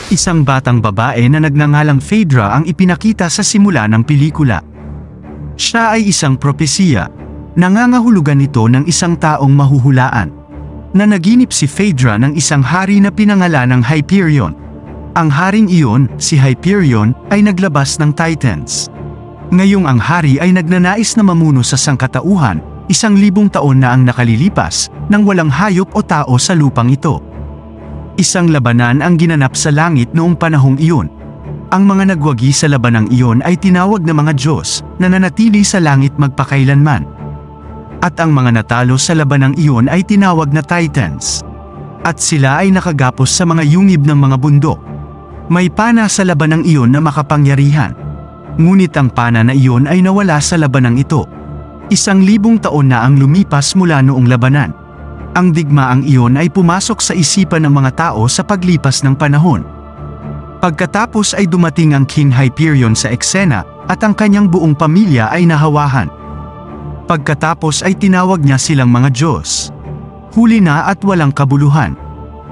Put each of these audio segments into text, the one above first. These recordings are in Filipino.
Isang batang babae na nagngangalang Phaedra ang ipinakita sa simula ng pelikula. Siya ay isang propesiya. Nangangahulugan ito ng isang taong mahuhulaan. Nanaginip si Phaedra ng isang hari na pinangalanang Hyperion. Ang haring iyon, si Hyperion, ay naglabas ng Titans. Ngayong ang hari ay nagnanais na mamuno sa sangkatauhan, 1,000 taon na ang nakalilipas, nang walang hayop o tao sa lupang ito. Isang labanan ang ginanap sa langit noong panahong iyon. Ang mga nagwagi sa labanang iyon ay tinawag na mga Diyos, na nanatili sa langit magpakailanman. At ang mga natalo sa labanang iyon ay tinawag na Titans. At sila ay nakagapos sa mga yungib ng mga bundok. May pana sa labanang iyon na makapangyarihan. Ngunit ang pana na iyon ay nawala sa labanang ito. 1,000 taon na ang lumipas mula noong labanan. Ang digmaang iyon ay pumasok sa isipan ng mga tao sa paglipas ng panahon. Pagkatapos ay dumating ang King Hyperion sa eksena, at ang kanyang buong pamilya ay nahawahan. Pagkatapos ay tinawag niya silang mga Diyos. Huli na at walang kabuluhan.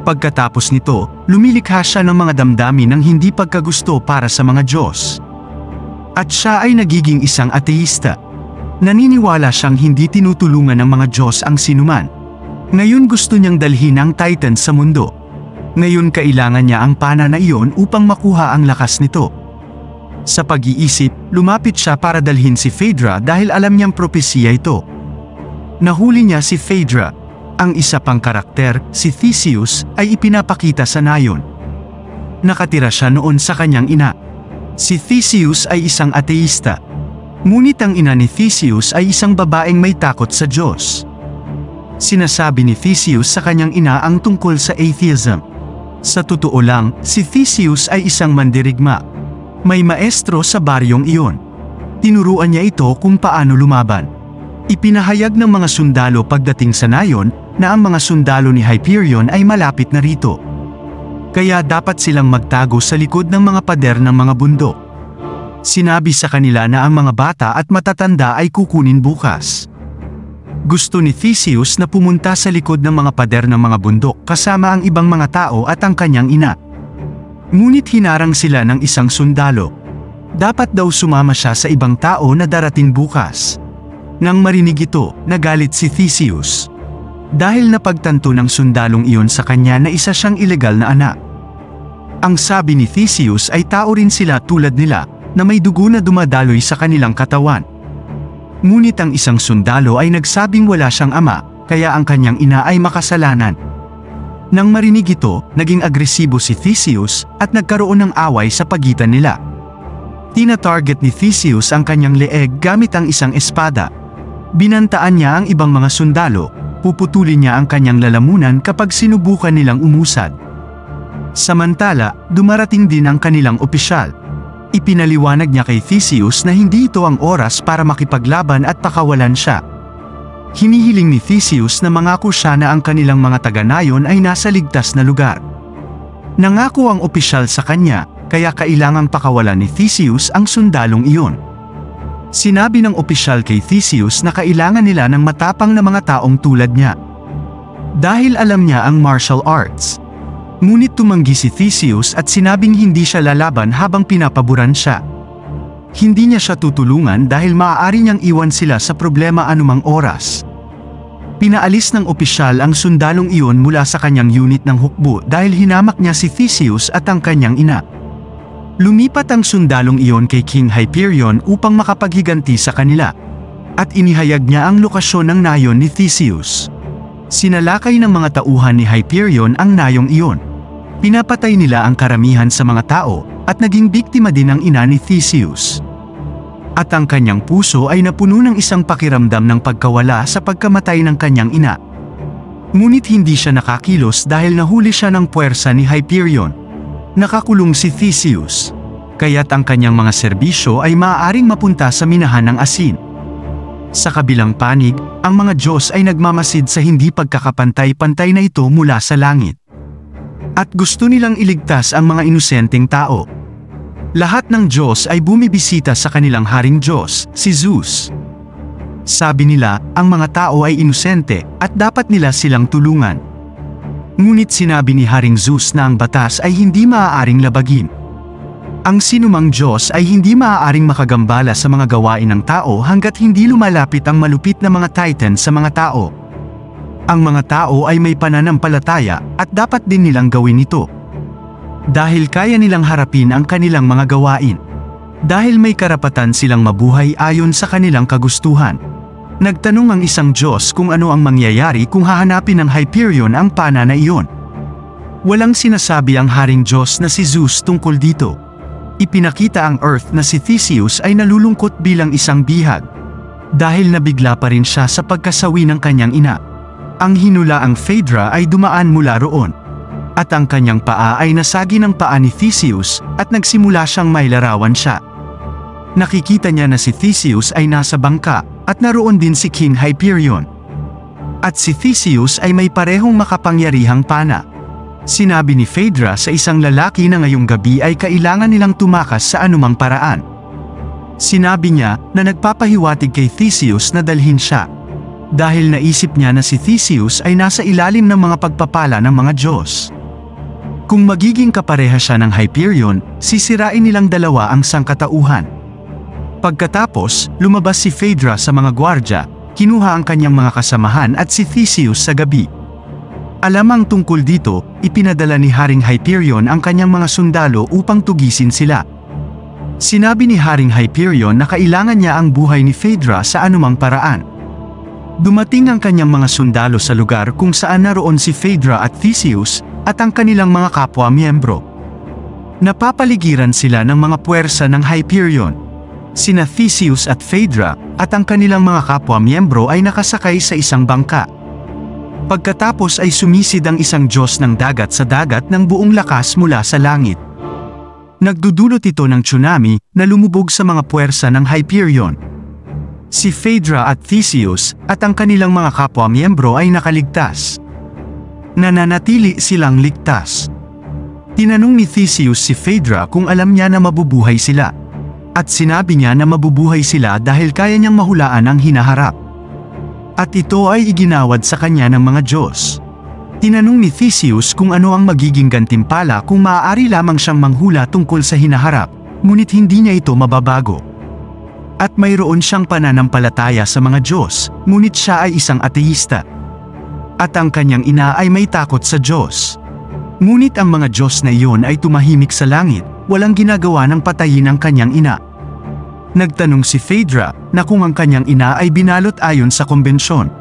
Pagkatapos nito, lumilikha siya ng mga damdamin ng hindi pagkagusto para sa mga Diyos. At siya ay nagiging isang ateista. Naniniwala siyang hindi tinutulungan ng mga Diyos ang sinuman. Ngayon gusto niyang dalhin ang Titan sa mundo. Ngayon kailangan niya ang pana na iyon upang makuha ang lakas nito. Sa pag-iisip, lumapit siya para dalhin si Phaedra dahil alam niyang propesiya ito. Nahuli niya si Phaedra. Ang isa pang karakter, si Theseus, ay ipinapakita sa nayon. Nakatira siya noon sa kanyang ina. Si Theseus ay isang ateista. Ngunit ang ina ni Theseus ay isang babaeng may takot sa Diyos. Sinasabi ni Theseus sa kanyang ina ang tungkol sa atheism. Sa totoo lang, si Theseus ay isang mandirigma. May maestro sa baryong iyon. Tinuruan niya ito kung paano lumaban. Ipinahayag ng mga sundalo pagdating sa nayon na ang mga sundalo ni Hyperion ay malapit na rito. Kaya dapat silang magtago sa likod ng mga pader ng mga bundok. Sinabi sa kanila na ang mga bata at matatanda ay kukunin bukas. Gusto ni Theseus na pumunta sa likod ng mga pader ng mga bundok kasama ang ibang mga tao at ang kanyang ina. Ngunit hinarang sila ng isang sundalo. Dapat daw sumama siya sa ibang tao na darating bukas. Nang marinig ito, nagalit si Theseus. Dahil napagtanto ng sundalong iyon sa kanya na isa siyang ilegal na anak. Ang sabi ni Theseus ay tao rin sila tulad nila, na may dugo na dumadaloy sa kanilang katawan. Ngunit ang isang sundalo ay nagsabing wala siyang ama, kaya ang kanyang ina ay makasalanan. Nang marinig ito, naging agresibo si Theseus at nagkaroon ng away sa pagitan nila. Tina-target ni Theseus ang kanyang leeg gamit ang isang espada. Binantaan niya ang ibang mga sundalo, puputulin niya ang kanyang lalamunan kapag sinubukan nilang umusad. Samantala, dumarating din ang kanilang opisyal. Ipinaliwanag niya kay Theseus na hindi ito ang oras para makipaglaban at pakawalan siya. Hinihiling ni Theseus na mangako siya na ang kanilang mga taga-nayon ay nasa ligtas na lugar. Nangako ang opisyal sa kanya, kaya kailangang pakawalan ni Theseus ang sundalong iyon. Sinabi ng opisyal kay Theseus na kailangan nila ng matapang na mga taong tulad niya. Dahil alam niya ang martial arts. Ngunit tumanggi si Theseus at sinabing hindi siya lalaban habang pinapaboran siya. Hindi niya siya tutulungan dahil maaari niyang iwan sila sa problema anumang oras. Pinaalis ng opisyal ang sundalong iyon mula sa kanyang unit ng hukbo dahil hinamak niya si Theseus at ang kanyang ina. Lumipat ang sundalong iyon kay King Hyperion upang makapaghiganti sa kanila. At inihayag niya ang lokasyon ng nayon ni Theseus. Sinalakay ng mga tauhan ni Hyperion ang nayong iyon. Pinapatay nila ang karamihan sa mga tao, at naging biktima din ang ina ni Theseus. At ang kanyang puso ay napuno ng isang pakiramdam ng pagkawala sa pagkamatay ng kanyang ina. Ngunit hindi siya nakakilos dahil nahuli siya ng puwersa ni Hyperion. Nakakulong si Theseus. Kaya't ang kanyang mga serbisyo ay maaaring mapunta sa minahan ng asin. Sa kabilang panig, ang mga Diyos ay nagmamasid sa hindi pagkakapantay-pantay na ito mula sa langit. At gusto nilang iligtas ang mga inosenteng tao. Lahat ng Diyos ay bumibisita sa kanilang haring Diyos, si Zeus. Sabi nila, ang mga tao ay inosente at dapat nila silang tulungan. Ngunit sinabi ni Haring Zeus na ang batas ay hindi maaaring labagin. Ang sinumang Diyos ay hindi maaaring makagambala sa mga gawain ng tao hanggat hindi lumalapit ang malupit na mga titan sa mga tao. Ang mga tao ay may pananampalataya at dapat din nilang gawin ito. Dahil kaya nilang harapin ang kanilang mga gawain. Dahil may karapatan silang mabuhay ayon sa kanilang kagustuhan. Nagtanong ang isang Diyos kung ano ang mangyayari kung hahanapin ng Hyperion ang pana na iyon. Walang sinasabi ang Haring Diyos na si Zeus tungkol dito. Ipinakita ang Earth na si Theseus ay nalulungkot bilang isang bihag. Dahil nabigla pa rin siya sa pagkasawi ng kanyang ina. Ang hinulaang Phaedra ay dumaan mula roon. At ang kanyang paa ay nasagi ng paa ni Theseus at nagsimula siyang mailarawan siya. Nakikita niya na si Theseus ay nasa bangka at naroon din si King Hyperion. At si Theseus ay may parehong makapangyarihang pana. Sinabi ni Phaedra sa isang lalaki na ngayong gabi ay kailangan nilang tumakas sa anumang paraan. Sinabi niya na nagpapahiwatig kay Theseus na dalhin siya. Dahil naisip niya na si Theseus ay nasa ilalim ng mga pagpapala ng mga Diyos. Kung magiging kapareha siya ng Hyperion, sisirain nilang dalawa ang sangkatauhan. Pagkatapos, lumabas si Phaedra sa mga gwardya, kinuha ang kanyang mga kasamahan at si Theseus sa gabi. Alamang tungkol dito, ipinadala ni Haring Hyperion ang kanyang mga sundalo upang tugisin sila. Sinabi ni Haring Hyperion na kailangan niya ang buhay ni Phaedra sa anumang paraan. Dumating ang kanyang mga sundalo sa lugar kung saan naroon si Phaedra at Theseus at ang kanilang mga kapwa-miyembro. Napapaligiran sila ng mga puwersa ng Hyperion. Sina Theseus at Phaedra at ang kanilang mga kapwa-miyembro ay nakasakay sa isang bangka. Pagkatapos ay sumisid ang isang Diyos ng dagat sa dagat ng buong lakas mula sa langit. Nagdudulot ito ng tsunami na lumubog sa mga puwersa ng Hyperion. Si Phaedra at Theseus at ang kanilang mga kapwa-miyembro ay nakaligtas. Nananatili silang ligtas. Tinanong ni Theseus si Phaedra kung alam niya na mabubuhay sila. At sinabi niya na mabubuhay sila dahil kaya niyang mahulaan ang hinaharap. At ito ay iginawad sa kanya ng mga Diyos. Tinanong ni Theseus kung ano ang magiging gantimpala kung maaari lamang siyang manghula tungkol sa hinaharap, ngunit hindi niya ito mababago. At mayroon siyang pananampalataya sa mga Diyos, ngunit siya ay isang ateista. At ang kanyang ina ay may takot sa Diyos. Ngunit ang mga Diyos na iyon ay tumahimik sa langit, walang ginagawa ng patayin ang kanyang ina. Nagtanong si Phaedra na kung ang kanyang ina ay binalot ayon sa kumbensyon.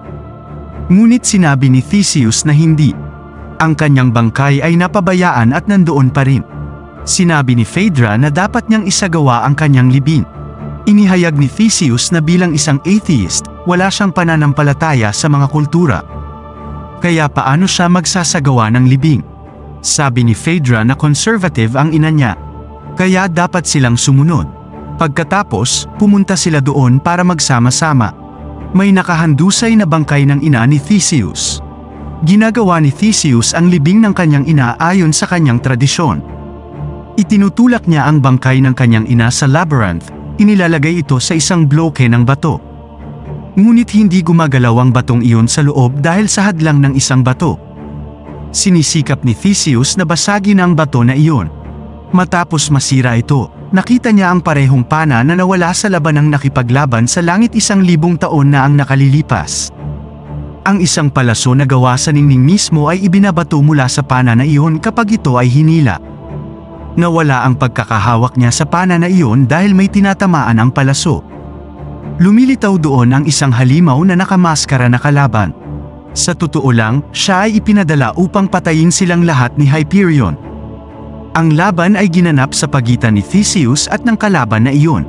Ngunit sinabi ni Theseus na hindi. Ang kanyang bangkay ay napabayaan at nandoon pa rin. Sinabi ni Phaedra na dapat niyang isagawa ang kanyang libing. Inihayag ni Theseus na bilang isang atheist, wala siyang pananampalataya sa mga kultura. Kaya paano siya magsasagawa ng libing? Sabi ni Phaedra na conservative ang ina niya. Kaya dapat silang sumunod. Pagkatapos, pumunta sila doon para magsama-sama. May nakahandusay na bangkay ng ina ni Theseus. Ginagawa ni Theseus ang libing ng kanyang ina ayon sa kanyang tradisyon. Itinutulak niya ang bangkay ng kanyang ina sa labyrinth, inilalagay ito sa isang bloke ng bato. Ngunit hindi gumagalaw ang batong iyon sa loob dahil sa hadlang ng isang bato. Sinisikap ni Theseus na basagin ang bato na iyon. Matapos masira ito, nakita niya ang parehong pana na nawala sa labanang nakipaglaban sa langit 1,000 taon na ang nakalilipas. Ang isang palaso na gawa sa ningning mismo ay ibinabato mula sa pana na iyon kapag ito ay hinila. Nawala ang pagkakahawak niya sa pana na iyon dahil may tinatamaan ang palaso. Lumilitaw doon ang isang halimaw na nakamaskara na kalaban. Sa totoo lang, siya ay ipinadala upang patayin silang lahat ni Hyperion. Ang laban ay ginanap sa pagitan ni Theseus at ng kalaban na iyon.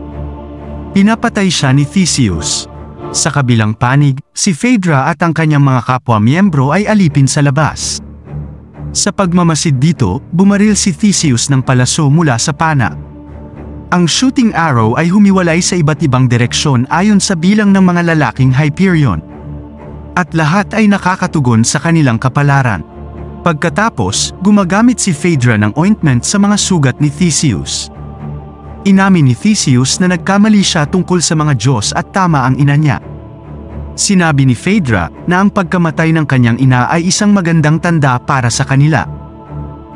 Pinapatay siya ni Theseus. Sa kabilang panig, si Phaedra at ang kanyang mga kapwa-miyembro ay alipin sa labas. Sa pagmamasid dito, bumaril si Theseus ng palaso mula sa pana. Ang shooting arrow ay humiwalay sa iba't ibang direksyon ayon sa bilang ng mga lalaking Hyperion. At lahat ay nakakatugon sa kanilang kapalaran. Pagkatapos, gumagamit si Phaedra ng ointment sa mga sugat ni Theseus. Inamin ni Theseus na nagkamali siya tungkol sa mga Diyos at tama ang ina niya. Sinabi ni Phaedra na ang pagkamatay ng kanyang ina ay isang magandang tanda para sa kanila.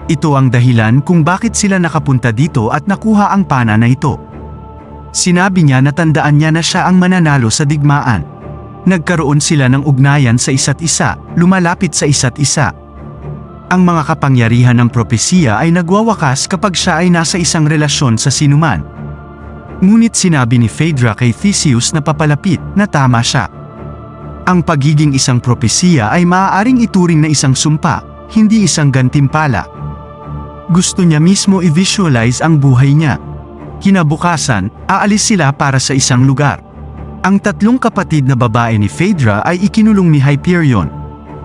Ito ang dahilan kung bakit sila nakapunta dito at nakuha ang pana na ito. Sinabi niya na tandaan niya na siya ang mananalo sa digmaan. Nagkaroon sila ng ugnayan sa isa't isa, lumalapit sa isa't isa. Ang mga kapangyarihan ng propesiya ay nagwawakas kapag siya ay nasa isang relasyon sa sinuman. Ngunit sinabi ni Phaedra kay Theseus na papalapit na tama siya. Ang pagiging isang propesiya ay maaaring ituring na isang sumpa, hindi isang gantimpala. Gusto niya mismo i-visualize ang buhay niya. Kinabukasan, aalis sila para sa isang lugar. Ang tatlong kapatid na babae ni Phaedra ay ikinulong ni Hyperion.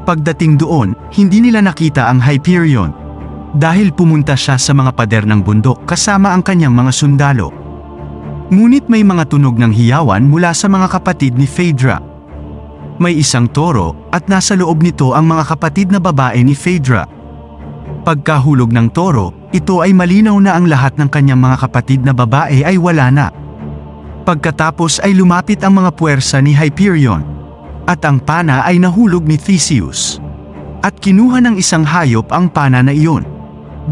Pagdating doon, hindi nila nakita ang Hyperion. Dahil pumunta siya sa mga pader ng bundok kasama ang kanyang mga sundalo. Ngunit may mga tunog ng hiyawan mula sa mga kapatid ni Phaedra. May isang toro, at nasa loob nito ang mga kapatid na babae ni Phaedra. Pagkahulog ng toro, ito ay malinaw na ang lahat ng kanyang mga kapatid na babae ay wala na. Pagkatapos ay lumapit ang mga puwersa ni Hyperion. At ang pana ay nahulog ni Theseus. At kinuha ng isang hayop ang pana na iyon.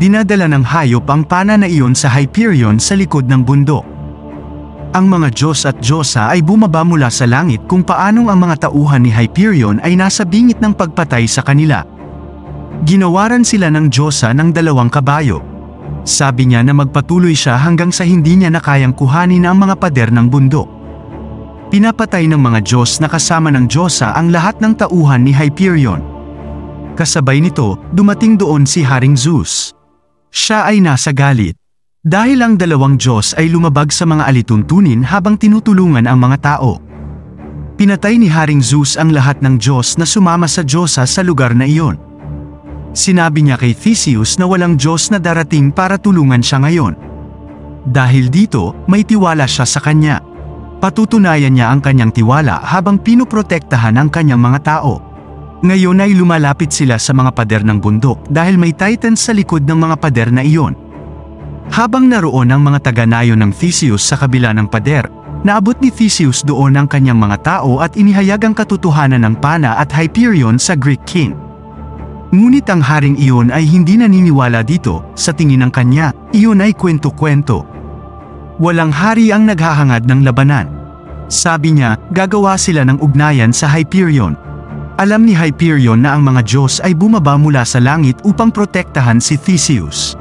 Dinadala ng hayop ang pana na iyon sa Hyperion sa likod ng bundok. Ang mga Diyos at Diyosa ay bumaba mula sa langit kung paanong ang mga tauhan ni Hyperion ay nasa bingit ng pagpatay sa kanila. Ginawaran sila ng Diyosa ng 2 kabayo. Sabi niya na magpatuloy siya hanggang sa hindi niya na kayang kuhanin ang mga pader ng bundok. Pinapatay ng mga Diyos na kasama ng Diyosa ang lahat ng tauhan ni Hyperion. Kasabay nito, dumating doon si Haring Zeus. Siya ay nasa galit. Dahil ang 2 Diyos ay lumabag sa mga alituntunin habang tinutulungan ang mga tao. Pinatay ni Haring Zeus ang lahat ng Diyos na sumama sa Diyosa sa lugar na iyon. Sinabi niya kay Theseus na walang Diyos na darating para tulungan siya ngayon. Dahil dito, may tiwala siya sa kanya. Patutunayan niya ang kanyang tiwala habang pinoprotektahan ang kanyang mga tao. Ngayon ay lumalapit sila sa mga pader ng bundok dahil may titans sa likod ng mga pader na iyon. Habang naroon ang mga taga-nayon ng Theseus sa kabila ng pader, naabot ni Theseus doon ang kanyang mga tao at inihayag ang katotohanan ng pana at Hyperion sa Greek king. Ngunit ang haring iyon ay hindi naniniwala dito, sa tingin ng kanya, iyon ay kwento-kwento. Walang hari ang naghahangad ng labanan. Sabi niya, gagawa sila ng ugnayan sa Hyperion. Alam ni Hyperion na ang mga Diyos ay bumaba mula sa langit upang protektahan si Theseus.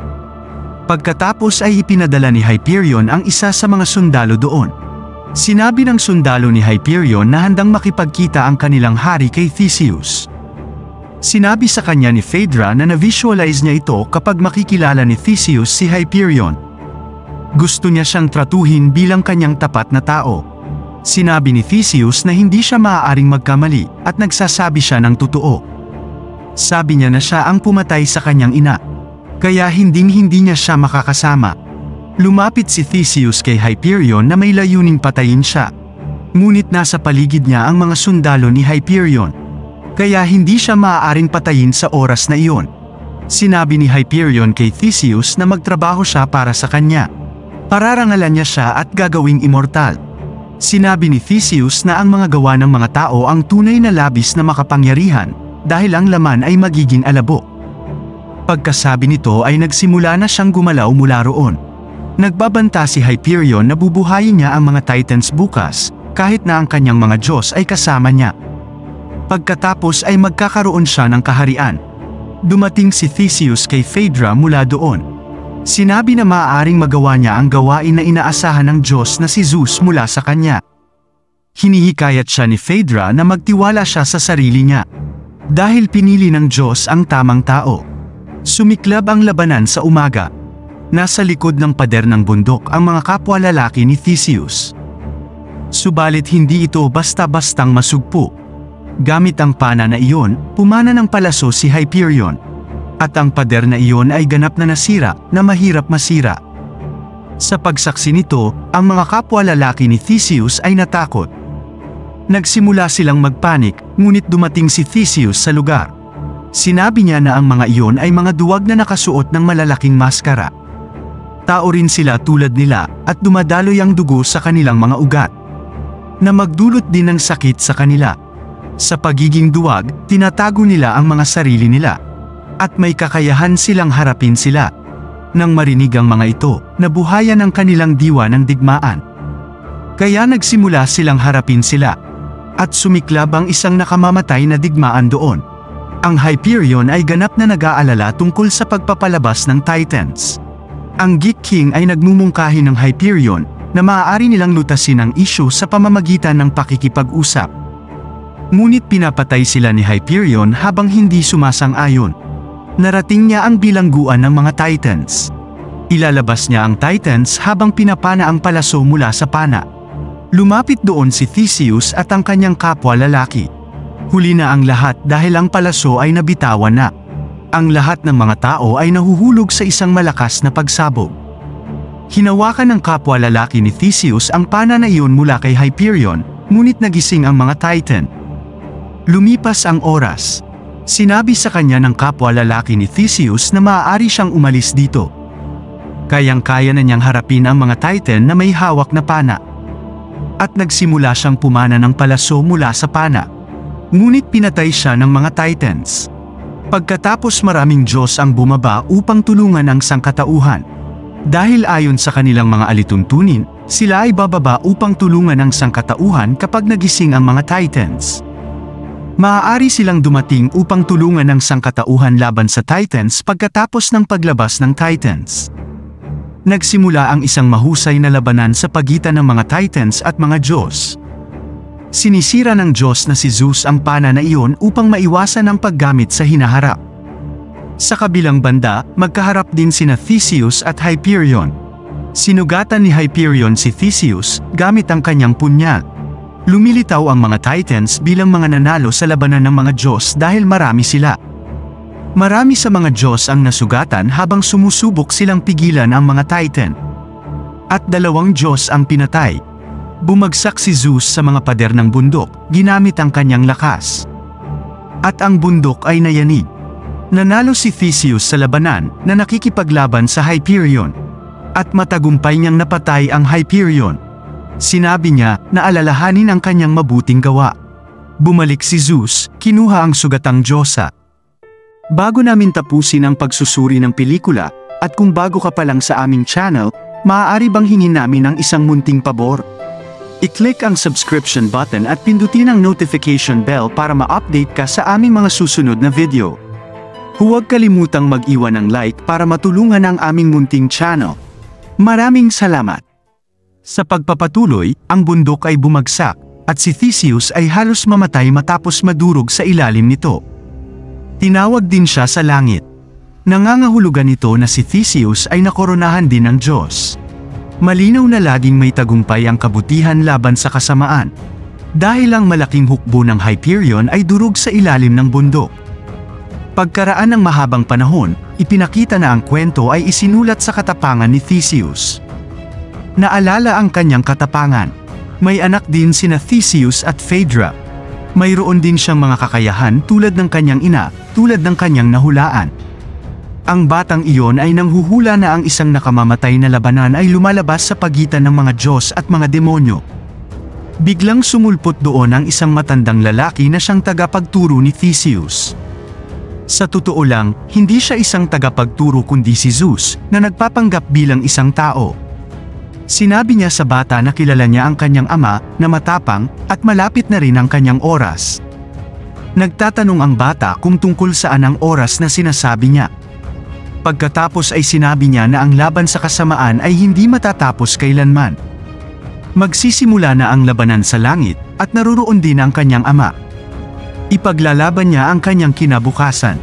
Pagkatapos ay ipinadala ni Hyperion ang isa sa mga sundalo doon. Sinabi ng sundalo ni Hyperion na handang makipagkita ang kanilang hari kay Theseus. Sinabi sa kanya ni Phaedra na na-visualize niya ito kapag makikilala ni Theseus si Hyperion. Gusto niya siyang tratuhin bilang kanyang tapat na tao. Sinabi ni Theseus na hindi siya maaaring magkamali at nagsasabi siya ng totoo. Sabi niya na siya ang pumatay sa kanyang ina. Kaya hindi niya siya makakasama. Lumapit si Theseus kay Hyperion na may layuning patayin siya. Ngunit nasa paligid niya ang mga sundalo ni Hyperion. Kaya hindi siya maaaring patayin sa oras na iyon. Sinabi ni Hyperion kay Theseus na magtrabaho siya para sa kanya. Pararangalan niya siya at gagawing immortal. Sinabi ni Theseus na ang mga gawa ng mga tao ang tunay na labis na makapangyarihan, dahil ang laman ay magiging alabo. Pagkasabi nito ay nagsimula na siyang gumalaw mula roon. Nagbabanta si Hyperion na bubuhayin niya ang mga Titans bukas, kahit na ang kanyang mga Diyos ay kasama niya. Pagkatapos ay magkakaroon siya ng kaharian. Dumating si Theseus kay Phaedra mula doon. Sinabi na maaaring magawa niya ang gawain na inaasahan ng Diyos na si Zeus mula sa kanya. Hinihikayat siya ni Phaedra na magtiwala siya sa sarili niya. Dahil pinili ng Diyos ang tamang tao. Sumiklab ang labanan sa umaga. Nasa likod ng pader ng bundok ang mga kapwa lalaki ni Theseus. Subalit hindi ito basta-bastang masugpo. Gamit ang pana na iyon, pumana ng palaso si Hyperion. At ang pader na iyon ay ganap na nasira, na mahirap masira. Sa pagsaksi nito, ang mga kapwa lalaki ni Theseus ay natakot. Nagsimula silang magpanik, ngunit dumating si Theseus sa lugar. Sinabi niya na ang mga iyon ay mga duwag na nakasuot ng malalaking maskara. Tao rin sila tulad nila, at dumadaloy ang dugo sa kanilang mga ugat. Na magdulot din ng sakit sa kanila. Sa pagiging duwag, tinatago nila ang mga sarili nila. At may kakayahan silang harapin sila. Nang marinig ang mga ito, nabuhayan ang kanilang diwa ng digmaan. Kaya nagsimula silang harapin sila. At sumiklab ang isang nakamamatay na digmaan doon. Ang Hyperion ay ganap na nag-aalala tungkol sa pagpapalabas ng Titans. Ang Geek King ay nagmumungkahi ng Hyperion na maaari nilang lutasin ang issue sa pamamagitan ng pakikipag-usap. Ngunit pinapatay sila ni Hyperion habang hindi sumasang-ayon. Narating niya ang bilangguan ng mga Titans. Ilalabas niya ang Titans habang pinapana ang palaso mula sa pana. Lumapit doon si Theseus at ang kanyang kapwa lalaki. Huli na ang lahat dahil ang palaso ay nabitawan na. Ang lahat ng mga tao ay nahuhulog sa isang malakas na pagsabog. Hinawakan ng kapwa lalaki ni Theseus ang pana na iyon mula kay Hyperion, ngunit nagising ang mga Titan. Lumipas ang oras. Sinabi sa kanya ng kapwa lalaki ni Theseus na maaari siyang umalis dito. Kayang-kaya na niyang harapin ang mga Titan na may hawak na pana. At nagsimula siyang pumana ng palaso mula sa pana. Ngunit pinatay siya ng mga Titans. Pagkatapos maraming Diyos ang bumaba upang tulungan ang sangkatauhan. Dahil ayon sa kanilang mga alituntunin, sila ay bababa upang tulungan ang sangkatauhan kapag nagising ang mga Titans. Maaari silang dumating upang tulungan ang sangkatauhan laban sa Titans pagkatapos ng paglabas ng Titans. Nagsimula ang isang mahusay na labanan sa pagitan ng mga Titans at mga Diyos. Sinisira ng Diyos na si Zeus ang pana na iyon upang maiwasan ang paggamit sa hinaharap. Sa kabilang banda, magkaharap din sina Theseus at Hyperion. Sinugatan ni Hyperion si Theseus gamit ang kanyang punyal. Lumilitaw ang mga Titans bilang mga nanalo sa labanan ng mga Diyos dahil marami sila. Marami sa mga Diyos ang nasugatan habang sumusubok silang pigilan ang mga Titan. At 2 Diyos ang pinatay. Bumagsak si Zeus sa mga pader ng bundok, ginamit ang kanyang lakas. At ang bundok ay nayanig. Nanalo si Theseus sa labanan na nakikipaglaban sa Hyperion. At matagumpay niyang napatay ang Hyperion. Sinabi niya na alalahanin ang kanyang mabuting gawa. Bumalik si Zeus, kinuha ang sugatang Diyosa. Bago namin tapusin ang pagsusuri ng pelikula, at kung bago ka pa lang sa aming channel, maaari bang hingin namin ang isang munting pabor? I-click ang subscription button at pindutin ang notification bell para ma-update ka sa aming mga susunod na video. Huwag kalimutang mag-iwan ng like para matulungan ang aming munting channel. Maraming salamat! Sa pagpapatuloy, ang bundok ay bumagsak, at si Theseus ay halos mamatay matapos madurog sa ilalim nito. Tinawag din siya sa langit. Nangangahulugan ito na si Theseus ay nakoronahan din ng Diyos. Malinaw na laging may tagumpay ang kabutihan laban sa kasamaan. Dahil ang malaking hukbo ng Hyperion ay durog sa ilalim ng bundok. Pagkaraan ng mahabang panahon, ipinakita na ang kwento ay isinulat sa katapangan ni Theseus. Naalala ang kanyang katapangan. May anak din sina Theseus at Phaedra. Mayroon din siyang mga kakayahan tulad ng kanyang ina, tulad ng kanyang nahulaan. Ang batang iyon ay nanghuhula na ang isang nakamamatay na labanan ay lumalabas sa pagitan ng mga Diyos at mga demonyo. Biglang sumulpot doon ang isang matandang lalaki na siyang tagapagturo ni Theseus. Sa totoo lang, hindi siya isang tagapagturo kundi si Zeus, na nagpapanggap bilang isang tao. Sinabi niya sa bata na kilala niya ang kanyang ama, na matapang, at malapit na rin ang kanyang oras. Nagtatanong ang bata kung tungkol saan ang oras na sinasabi niya. Pagkatapos ay sinabi niya na ang laban sa kasamaan ay hindi matatapos kailanman. Magsisimula na ang labanan sa langit, at naroroon din ang kanyang ama. Ipaglalaban niya ang kanyang kinabukasan.